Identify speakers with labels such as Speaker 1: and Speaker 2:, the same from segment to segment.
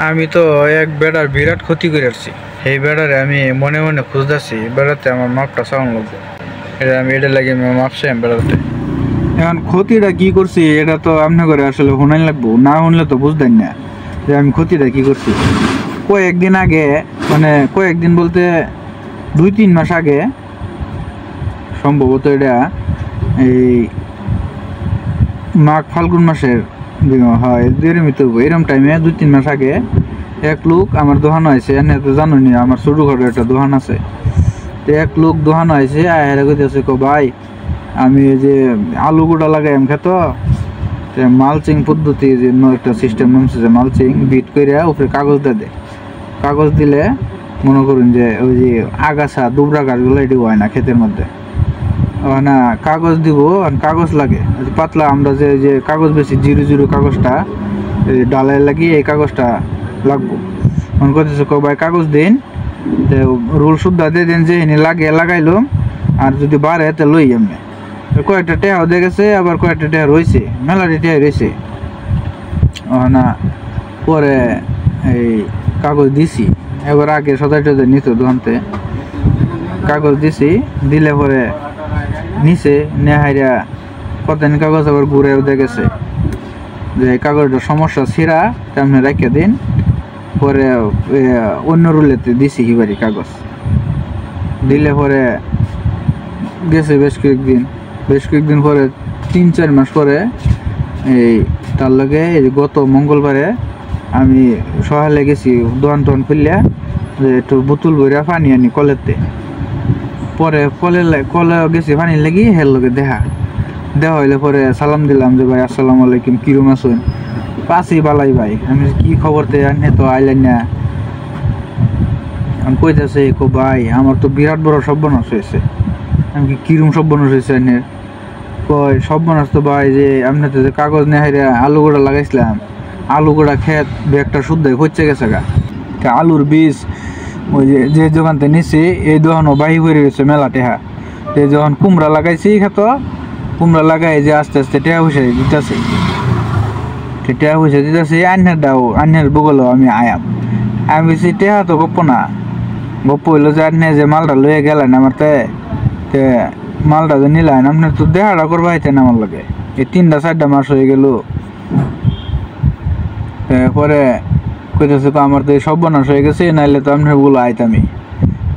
Speaker 1: আমি তো এক বেড়ার বিরাট ক্ষতি করে আসছি। এই বেড়ারে আমি মনে মনে খুঁজতেছি, বেড়াতে আমার মাপটা চাওয়ান লাগবে। এটা লাগে আমি মাপছি বেড়াতে। এখন ক্ষতিটা কি করছি এটা তো আপনি করে আসলে শুনাই লাগবো, না শুনলে তো বুঝতেন না যে আমি ক্ষতিটা কি করছি। কয়েকদিন আগে, মানে কয়েকদিন বলতে 2-3 মাস আগে সম্ভবত, এটা এই মাঘ ফাল্গুন মাসের হয় এরকম টাইমে 2-3 মাস আগে এক লোক আমার দোকান হয়েছে। এনে তো জানোনি আমার ছোটখাটো একটা দোকান আছে। তো এক লোক দোকান হয়েছে আয়ারা কইতেছে, ভাই আমি এই যে আলু গোটা লাগাই আমি খেত মালচিং পদ্ধতি যে একটা সিস্টেম নামছে, যে মালচিং বিট করে উপরে কাগজ দেয়। কাগজ দিলে মনে করুন যে ওই যে আগাছা দুবরা গাছগুলো এটি হয় না ক্ষেতের মধ্যে, না কাগজ দিব। কাগজ লাগে পাতলা, আমরা যে কাগজ বেশি 0-0 কাগজটা ডালায় লাগিয়ে এই কাগজটা লাগবো। মনে করতেছে ভাই কাগজ দিন, তো রোল সুদ্ধা দিয়ে দিন, যে এনে লাগাইলো, আর যদি বাড়ে তো লই এমনি। কয়েকটা টেহাও দিয়ে গেছে, আবার কয়েকটা টেহা রয়েছে, মেলাটি টেহা রয়েছে। না পরে এই কাগজ দিছি, এবার আগে সদাই টদাই নিত দোকানতে, কাগজ দিছি, দিলে পরে নিচে নেহাইরা কতদিন কাগজ আবার ঘুরে উঠে গেছে যে কাগজটা সমস্যা ছিঁড়া, তেমনি রেখে দিন। পরে অন্য রুলেতে দিছি হিবারি কাগজ দিলে পরে গেছে বেশ কয়েকদিন পরে 3-4 মাস পরে এই তার লগে গত মঙ্গলবারে আমি সকালে গেছি দোকান টোকান খুললিয়া যে একটু বোতল ভরিয়া পানি আনি কলেতে। পরে কলে গেছি পানি লাগি, হের লগে দেখা হইলে পরে সালাম দিলাম যে ভাই আসসালামু আলাইকুম, কিরম আছেন? পাশি বালাই ভাই। আমি কি খবর তে আনে তো আইলেন না। আমি কইতেছে ভাই আমার তো বিরাট বড় সর্বনাশ হয়েছে। আমি কিরম সর্বনাশ হয়েছে আনের? কয় সর্বনাশ তো ভাই যে আপনি তো যে কাগজ নেহাইরা আলু গোড়া লাগাইছিলাম, আলু গোড়া খেত ব্যাগটা শুদ্ধই হচ্ছে গেছে গা। আলুর বীজ ওই যে দোকানতে নিছি এই দোকানও বাহি হয়ে গেছে মেলা টেহা। এই যখন কুমড়া লাগাইছি খেত, কুমড়া লাগাই যে আস্তে আস্তে টেহা পয়সা দিতেছি, টেহা পয়সা দিতেছি। আন্যের বগলেও আমি আয়াম। আমি বেশি টেহা তো গপ্প না, গপ্প হইলো যে আন্যে যে মালটা লইয়া গেলেন আমার তে মালটা যে নিলেন, আপনার তো দেখাটা করবা হইতেন আমার লাগে। এই 3-4 মাস হয়ে গেল। পরে কইতেছে আমার তো এই সর্বনাশ হয়ে গেছে, নাইলে তো আপনার বলো আইতামি।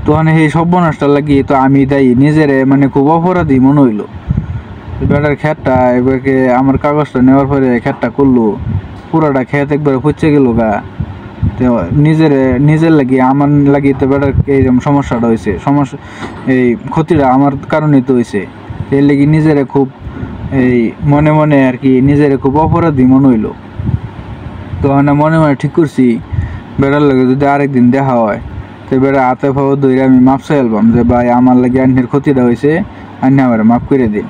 Speaker 1: তখন এই সর্বনাশটা লাগিয়ে তো আমি দায়ী নিজেরে, মানে খুব অপরাধী মনে হইলো। বেটার খেতটা এবারকে আমার কাগজটা নেওয়ার পরে খেতটা করলো, পুরাটা খেত একবারে পচে গেল গা। তো নিজের লাগি আমার লাগি তো বেটার এইরকম সমস্যাটা হয়েছে। এই ক্ষতিটা আমার কারণেই তো হয়েছে। এর লাগি নিজেরে খুব এই মনে মনে আর কি নিজেরে খুব অপরাধী মনে হইলো। তো মনে মনে ঠিক করছি বেটার লাগে যদি আরেকদিন দেখা হয় তো বেটা হাতে ফাও ধরে আমি মাপ চাইলাম যে ভাই আমার লাগে আন্যের ক্ষতিটা হয়েছে, আন্যে আমার মাফ করে দিন।